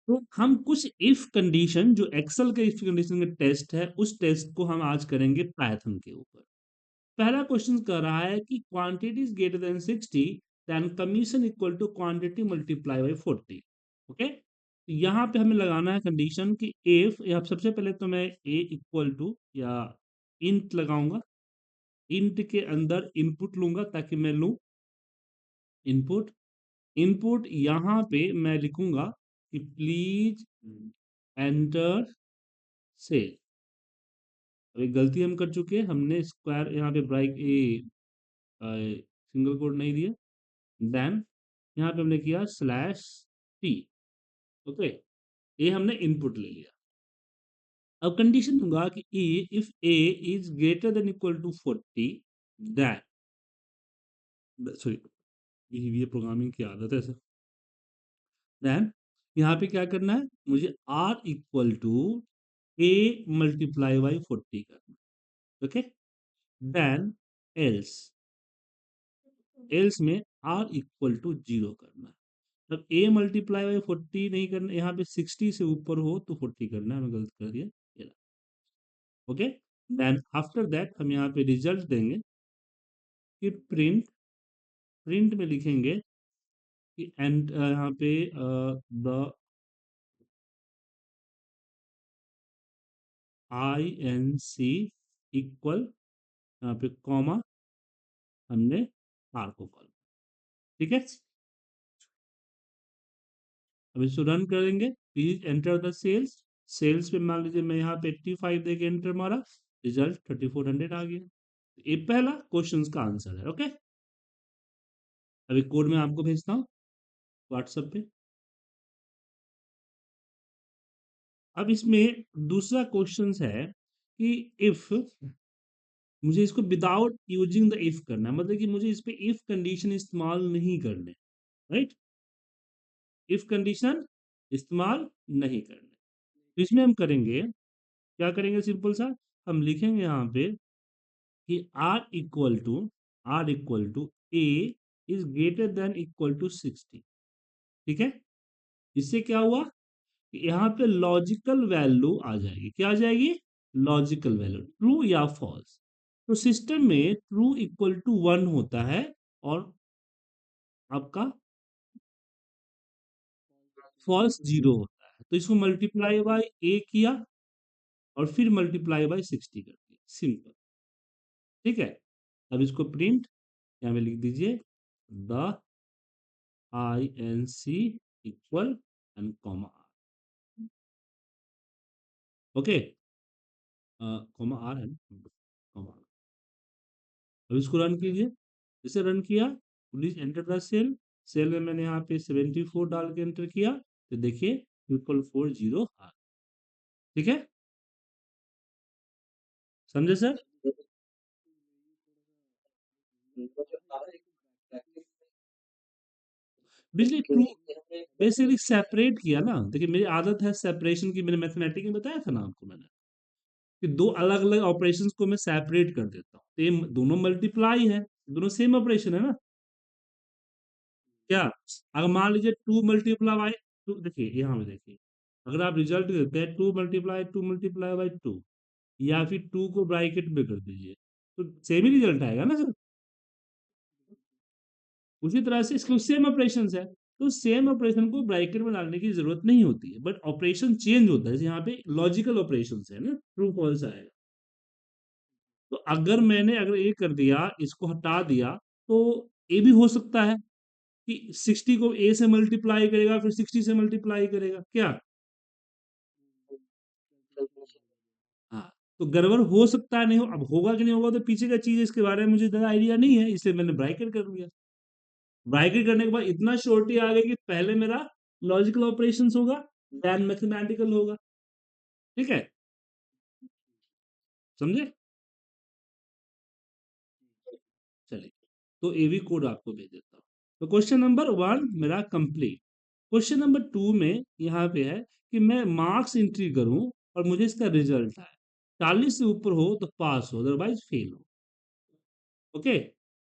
तो हम कुछ इफ कंडीशन, जो एक्सेल के इफ कंडीशन का टेस्ट है, उस टेस्ट को हम आज करेंगे पाइथन के ऊपर। पहला क्वेश्चन कर रहा है कि quantity is greater than 60, then commission equal to quantity multiply by 40। Okay, यहाँ पे हमें लगाना है कंडीशन कि इफ, या सबसे पहले तो मैं ए इक्वल टू या इंट लगाऊंगा, इंट के अंदर इनपुट लूंगा ताकि मैं लूं इनपुट। इनपुट यहाँ पे मैं लिखूंगा कि प्लीज एंटर सेल। अब एक गलती हम कर चुके हैं, हमने स्क्वायर यहाँ पे ब्राइक ए सिंगल कोड नहीं दिया। देन यहाँ पे हमने किया स्लैश टी। ओके, ये हमने इनपुट ले लिया। अब कंडीशन दूंगा कि a if A is greater than equal to 40, that, sorry, ये प्रोग्रामिंग की आदत है सर। देन यहाँ पे क्या करना है, मुझे R equal to A multiply by 40 करना है। ओके, देन एल्स, एल्स में आर इक्वल टू 0 करना है। अब ए मल्टीप्लाई बाई 40 नहीं करना, यहाँ पे 60 से ऊपर हो तो 40 करना है, मैं गलत कर दिया ये। ओके, देन आफ्टर दैट हम यहाँ पे रिजल्ट देंगे कि प्रिंट, प्रिंट में लिखेंगे कि एंड यहाँ पे the I N C equal, यहाँ पे कॉमा हमने आर को कॉल, ठीक है। अब इसको रन करेंगे, please enter the sales. Sales पे मान लीजिए मैं यहाँ पे 85 देके एंटर मारा, रिजल्ट 3400 आ गया। ये पहला क्वेश्चन का आंसर है। ओके, अभी कोड में आपको भेजता हूँ व्हाट्सएप पे। अब इसमें दूसरा क्वेश्चन है कि इफ, मुझे इसको विदाउट यूजिंग द इफ करना है, मतलब कि मुझे इस पे इफ कंडीशन इस्तेमाल नहीं करने, राइट, इफ कंडीशन इस्तेमाल नहीं करने। तो इसमें हम करेंगे, क्या करेंगे, सिंपल सा हम लिखेंगे यहाँ पे कि R equal to A is greater than equal to 60। ठीक है, इससे क्या हुआ कि यहाँ पे लॉजिकल वैल्यू आ जाएगी। क्या आ जाएगी? लॉजिकल वैल्यू, ट्रू या फॉल्स। तो सिस्टम में ट्रू इक्वल टू 1 होता है और आपका फॉल्स 0 होता है। तो इसको मल्टीप्लाई बाय ए किया और फिर मल्टीप्लाई बाय 60 कर दिया, सिंपल। ठीक है, अब इसको प्रिंट यहाँ पे लिख दीजिए the I N C equal and comma R. Okay, comma R है, कॉमा आर। अब इसको रन कीजिए। जैसे रन किया, please enter the cell. Cell में मैंने यहाँ पे 74 डाल के एंटर किया, तो देखिए 440 आ। ठीक है, समझे सर? बिजली ट्रू, बेसिकली सेपरेट किया ना। देखिए मेरी आदत है सेपरेशन की, मैंने मैथमेटिक्स में बताया था ना आपको मैंने, कि दो अलग अलग ऑपरेशंस को मैं सेपरेट कर देता हूँ। तो ये दोनों मल्टीप्लाई है, दोनों सेम ऑपरेशन है ना। क्या, अगर मान लीजिए टू मल्टीप्लाई बाई टू, देखिए यहाँ में देखिए, अगर आप रिजल्ट देते हैं टू मल्टीप्लाई बाई टू, या फिर टू को ब्रैकेट में कर दीजिए, तो सेम ही रिजल्ट आएगा ना सर। उसी तरह से इसके सेम ऑपरेशन है, तो सेम ऑपरेशन को ब्रैकेट में डालने की जरूरत नहीं होती है, बट ऑपरेशन चेंज होता है। जैसे यहाँ पे लॉजिकल ऑपरेशन है ना, ट्रू फॉल्स आएगा। तो अगर मैंने अगर ये कर दिया, इसको हटा दिया, तो ये भी हो सकता है कि 60 को ए से मल्टीप्लाई करेगा, फिर 60 से मल्टीप्लाई करेगा क्या। हाँ, तो गड़बड़ हो सकता है, नहीं हो, अब होगा कि नहीं होगा तो पीछे का चीज इसके बारे में मुझे ज़्यादा आइडिया नहीं है, इसलिए मैंने ब्रैकेट कर दिया। ब्रैकेट करने के बाद इतना श्योरिटी आ गई कि पहले मेरा लॉजिकल ऑपरेशंस होगा, देन मैथमेटिकल होगा। ठीक है, समझे? चलिए, तो ये भी कोड आपको भेज देता हूँ। तो क्वेश्चन नंबर 1 मेरा कंप्लीट। क्वेश्चन नंबर 2 में यहाँ पे है कि मैं मार्क्स एंट्री करूँ और मुझे इसका रिजल्ट आए, 40 से ऊपर हो तो पास हो, अदरवाइज फेल हो। ओके,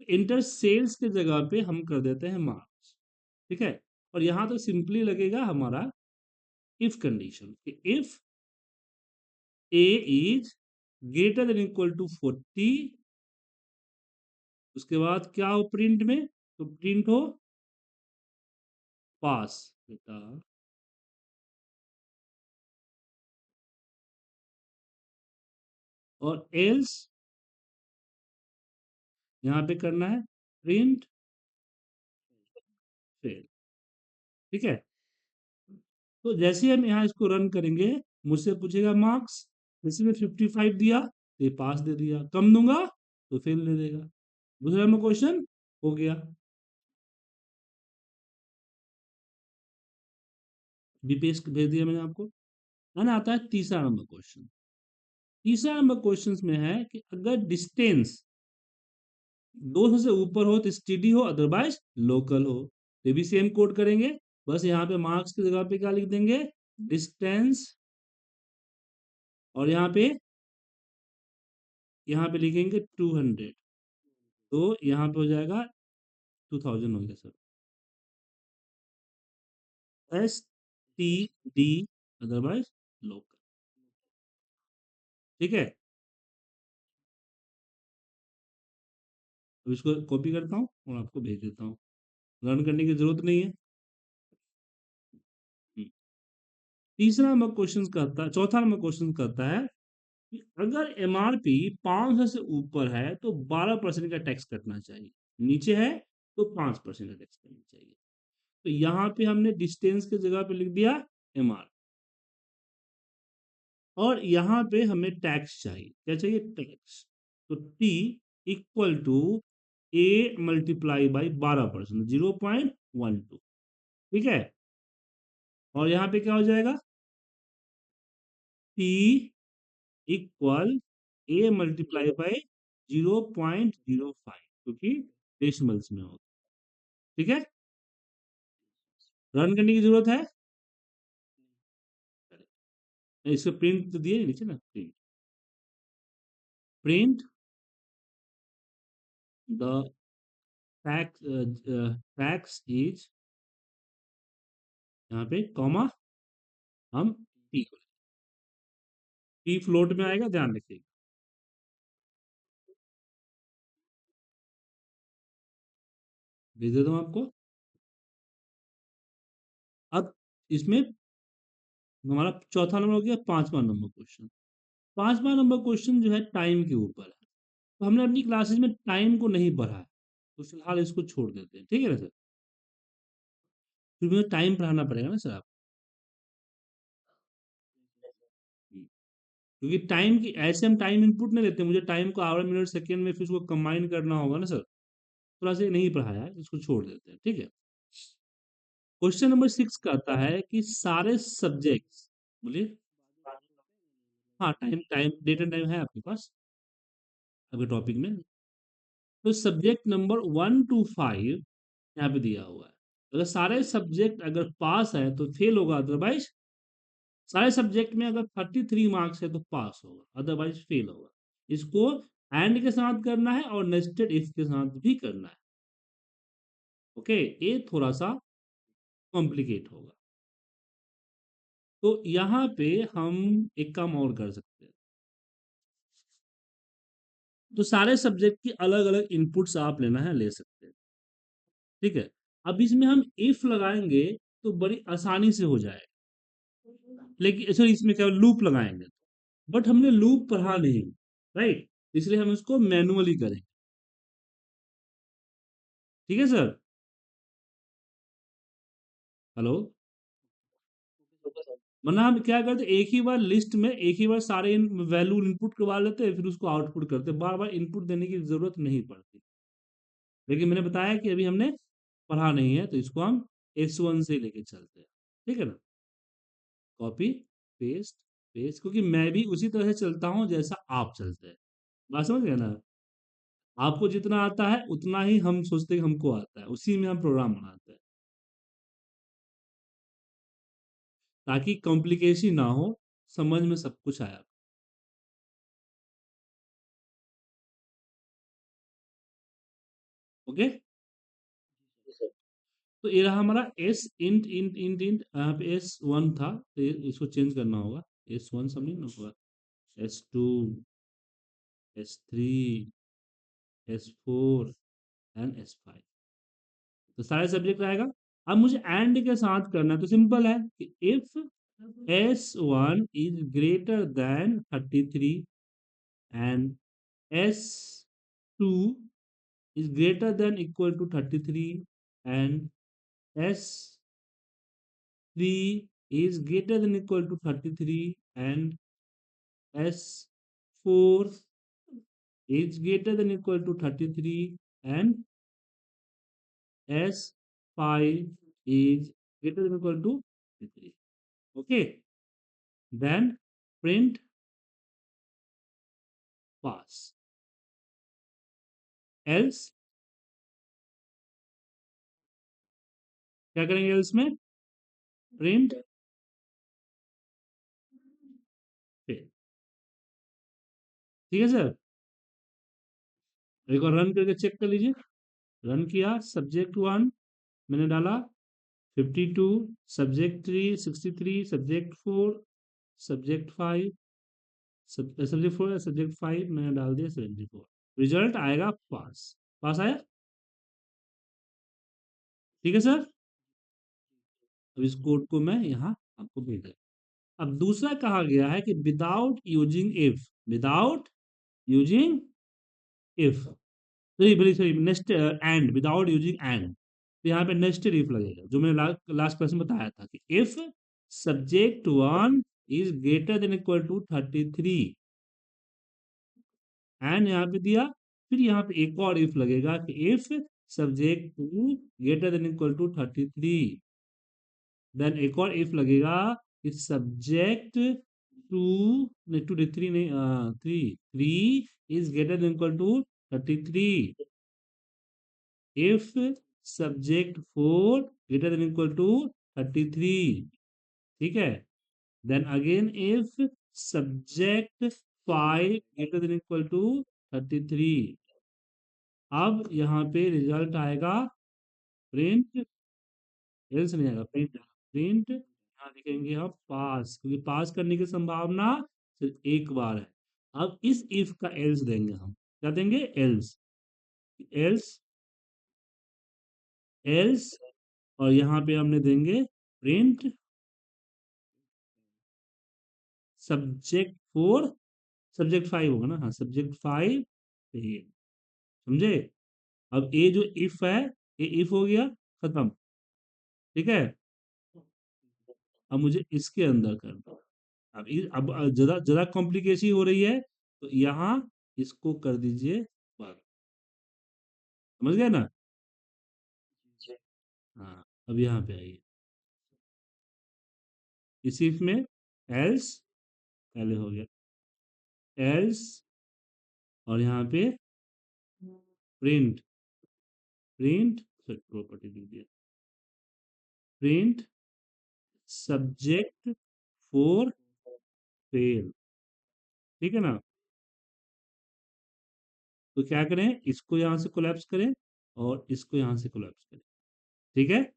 इंटर सेल्स के जगह पे हम कर देते हैं मार्क्स। ठीक है, और यहाँ तो सिंपली लगेगा हमारा if condition, if A is greater than equal to 40, उसके बाद क्या हो प्रिंट में, तो प्रिंट हो पास बेटा, और एल्स यहाँ पे करना है प्रिंट फेल। ठीक है, तो जैसे ही हम यहाँ इसको रन करेंगे, मुझसे पूछेगा मार्क्स, जैसे मैं 55 दिया तो ये पास दे दिया, कम दूंगा तो फेल दे देगा। दूसरा नंबर क्वेश्चन हो गया, बीपीएस भेज दिया मैंने आपको। है ना, आता है तीसरा नंबर क्वेश्चन। तीसरा नंबर क्वेश्चन में है कि अगर डिस्टेंस 200 से ऊपर हो तो स्टीडी हो, अदरवाइज लोकल हो, तो भी सेम कोड करेंगे, बस यहाँ पे मार्क्स की जगह पे क्या लिख देंगे, डिस्टेंस, और यहाँ पे लिखेंगे 200, तो यहाँ पे हो जाएगा 2000 हो गया sir, S T D, otherwise local. ठीक है, अब इसको कॉपी करता हूँ और आपको भेज देता हूँ, रन करने की जरूरत नहीं है। हम्म। तीसरा नंबर क्वेश्चन करता है, चौथा नंबर क्वेश्चन करता है कि अगर एमआरपी 500 से ऊपर है तो 12% का टैक्स कटना चाहिए, नीचे है तो 5% का टैक्स करना चाहिए। तो यहाँ पे हमने डिस्टेंस की जगह पे लिख दिया एमआर, और यहाँ पे हमें टैक्स चाहिए, क्या चाहिए, टैक्स। तो T equal to A multiply by 12%, 0.12। ठीक है, और यहाँ पे क्या हो जाएगा, T equal A multiply by 0.05, क्योंकि डेसिमल्स में होगा। ठीक है, रन करने की जरूरत है, इसको प्रिंट तो दिए नीचे ना, print, print the tax is, यहाँ पे कॉमा, हम टी फ्लोट में आएगा, ध्यान रखिएगा। भेज देता हूँ आपको। अब इसमें हमारा चौथा नंबर हो गया, पांचवा नंबर क्वेश्चन। पांचवा नंबर क्वेश्चन जो है टाइम के ऊपर है, तो हमने अपनी क्लासेस में टाइम को नहीं पढ़ा है, तो फिलहाल इसको छोड़ देते हैं, ठीक है ना सर, फिर मुझे टाइम पढ़ाना पड़ेगा ना सर आप। क्योंकि टाइम की ऐसे हम टाइम इनपुट नहीं लेते, मुझे टाइम को आवर मिनट सेकेंड में फिर उसको कंबाइन करना होगा ना सर, थोड़ा सा नहीं पढ़ाया है, इसको छोड़ देते हैं, ठीक है। क्वेश्चन नंबर 6 का आता है कि सारे सब्जेक्ट्स, बोलिए, हाँ टाइम, डेट एंड टाइम है आपके पास आपके टॉपिक में, तो सब्जेक्ट नंबर 1 to 5 यहाँ पे दिया हुआ है। अगर सारे सब्जेक्ट अगर पास है तो फेल होगा, अदरवाइज सारे सब्जेक्ट में अगर 33 मार्क्स है तो पास होगा, अदरवाइज फेल होगा। इसको एंड के साथ करना है और नेस्टेड इफ के साथ भी करना है। ओके, ये थोड़ा सा कॉम्प्लिकेट होगा, तो यहाँ पे हम एक काम और कर सकते हैं, तो सारे सब्जेक्ट की अलग अलग इनपुट्स आप लेना है, ले सकते हैं। ठीक है, अब इसमें हम इफ लगाएंगे तो बड़ी आसानी से हो जाएगा, लेकिन सर इसमें क्या लूप लगाएंगे, बट हमने लूप पढ़ा नहीं, राइट, इसलिए हम इसको मैनुअली करेंगे। ठीक है सर, हेलो, वरना हम क्या करते, एक ही बार लिस्ट में एक ही बार सारे वैल्यू इनपुट करवा लेते हैं, फिर उसको आउटपुट करते, बार बार इनपुट देने की जरूरत नहीं पड़ती। लेकिन मैंने बताया कि अभी हमने पढ़ा नहीं है, तो इसको हम S1 से लेके चलते हैं, ठीक है ना, कॉपी पेस्ट पेस्ट, क्योंकि मैं भी उसी तरह से चलता हूँ जैसा आप चलते हैं, बात समझ गए ना, आपको जितना आता है उतना ही हम सोचते हैं कि हमको आता है, उसी में हम प्रोग्राम बनाते हैं, ताकि कॉम्प्लिकेशन ना हो, समझ में सब कुछ आया। ओके, तो ये रहा हमारा S int int int int, यहाँ पे एस वन था तो इसको चेंज करना होगा, एस वन सब नहीं ना होगा, S two, S three, S four and S five, तो सारे सब्जेक्ट आएगा। अब मुझे एंड के साथ करना है तो सिंपल है कि if S one is greater than 33 and S two is greater than equal to 33 and S3 is greater than equal to 33 and S4 is greater than equal to 33 and S5 is greater than equal to 33. Okay, then print pass. Else क्या करेंगे else में print fail। ठीक है sir, एक और run करके check कर लीजिए। रन किया, सब्जेक्ट वन मैंने डाला 52, subject three 63, subject four, subject five, subject four subject five मैंने डाल दिया 74। रिजल्ट आएगा पास। पास आया। ठीक है सर, अब इस कोड को मैं यहाँ आपको भेज देता। अब दूसरा कहा गया है कि without using if, without using if, sorry sorry next and, without using and, तो यहाँ पे नेस्टेड इफ लगेगा जो मैंने लास्ट क्लास में बताया था कि if subject one is greater than equal to 33 and यहाँ पे दिया, फिर यहाँ पे एक और इफ लगेगा कि if subject two greater than equal to 33, then एक और इफ लगेगा कि सब्जेक्ट टू, नहीं टू थ्री नहीं, three, three is greater than equal to 33 if subject 4 greater than equal to 33। ठीक है, then again if subject 5 greater than equal to 33। अब यहाँ पे रिजल्ट आएगा प्रिंट, एल्स नहीं आएगा, प्रिंट, प्रिंट यहाँ लिखेंगे हम पास, क्योंकि पास करने की संभावना सिर्फ एक बार है। अब इस इफ का एल्स देंगे हम, क्या देंगे एल्स, एल्स, एल्स, और यहाँ पे हमने देंगे print subject four, subject five होगा ना, हाँ सब्जेक्ट फाइव, समझे। अब ये जो इफ है, ये इफ हो गया खत्म। ठीक है, अब मुझे इसके अंदर करना है। अब ज्यादा ज्यादा कॉम्प्लिकेशन हो रही है तो यहाँ इसको कर दीजिए बंद। समझ गए ना। हाँ, अब यहाँ पे आइए, इस इफ में एल्स, पहले हो गया एल्स, और यहाँ पे प्रिंट, प्रिंट प्रॉपर्टी लिख दिया, प्रिंट सब्जेक्ट फोर फेल। ठीक है ना, तो क्या करें, इसको यहाँ से कोलैप्स करें और इसको यहाँ से कोलैप्स करें। ठीक है,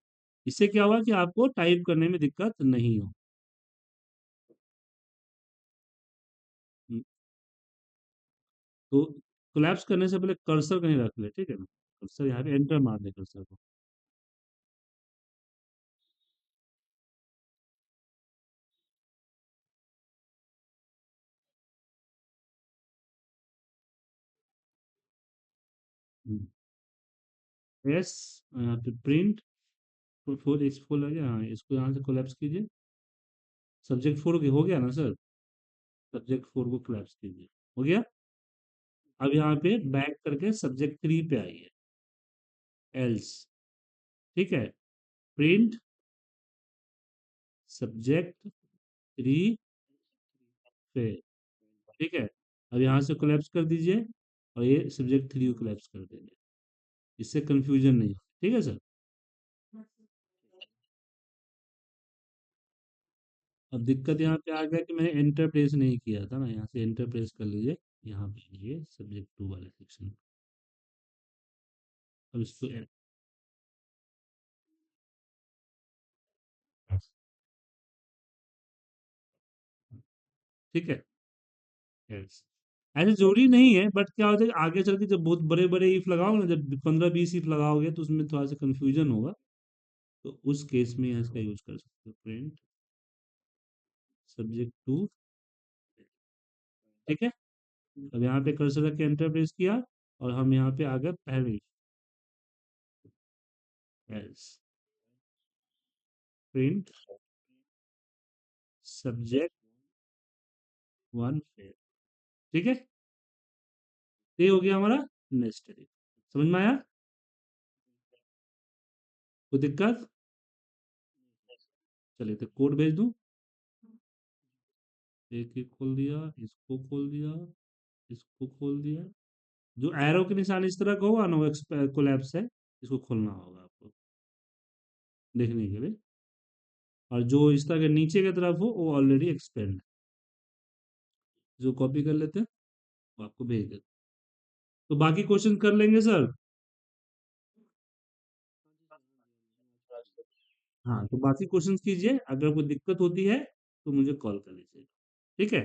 इससे क्या होगा कि आपको टाइप करने में दिक्कत नहीं हो। हम्म, तो कोलैप्स करने से पहले कर्सर कहीं रख ले, ठीक है ना, कर्सर यहाँ पे एंटर मार दे कर्सर को। एस, यहाँ पे प्रिंट फोर, इस फोर लगे, हाँ इसको यहाँ से कोलैप्स कीजिए। सब्जेक्ट फोर हो गया ना सर, सब्जेक्ट फोर को कोलैप्स कीजिए, हो गया। अब यहाँ पे बैक करके सब्जेक्ट थ्री पे आइए, एल्स। ठीक है, प्रिंट सब्जेक्ट थ्री पे। ठीक है, अब यहाँ से कोलैप्स कर दीजिए और ये सब्जेक्ट थ्री को कोलैप्स कर देंगे, इससे कंफ्यूजन नहीं हो। ठीक है सर, अब दिक्कत यहाँ पे आ गया कि मैंने एंटर प्रेस नहीं किया था ना, यहाँ से एंटर प्रेस कर लीजिए, यहाँ पे ये सब्जेक्ट टू वाले सेक्शन। अब इसको ठीक है। यस, ऐसे जरूरी नहीं है, बट क्या होता है कि आगे चल के जब बहुत बड़े बड़े इफ लगाओगे ना, जब 15-20 इफ लगाओगे तो उसमें थोड़ा सा कंफ्यूजन होगा। तो उस केस में यहाँ इसका यूज कर सकते हो, प्रिंट सब्जेक्ट टू। ठीक है। अब यहाँ पे कर्सर रख के एंटर प्रेस किया और हम यहाँ पे आ गए पहले। Yes, print subject one fail. ठीक है, ये हो गया हमारा नेस्टेड इफ। समझ में आया? कोई दिक्कत? चलिए तो कोड भेज दूं। एक एक खोल दिया, इसको खोल दिया, इसको खोल दिया। जो एरो के निशान इस तरह का होगा ना, वो कोलैप्स है, इसको खोलना होगा आपको देखने के लिए। और जो इस तरह के नीचे की तरफ हो वो ऑलरेडी एक्सपेंड है। जो कॉपी कर लेते हैं वो आपको भेज देते हैं। तो बाकी क्वेश्चन कर लेंगे सर। हाँ, तो बाकी क्वेश्चन कीजिए, अगर कोई दिक्कत होती है तो मुझे कॉल कर लीजिए। ठीक है।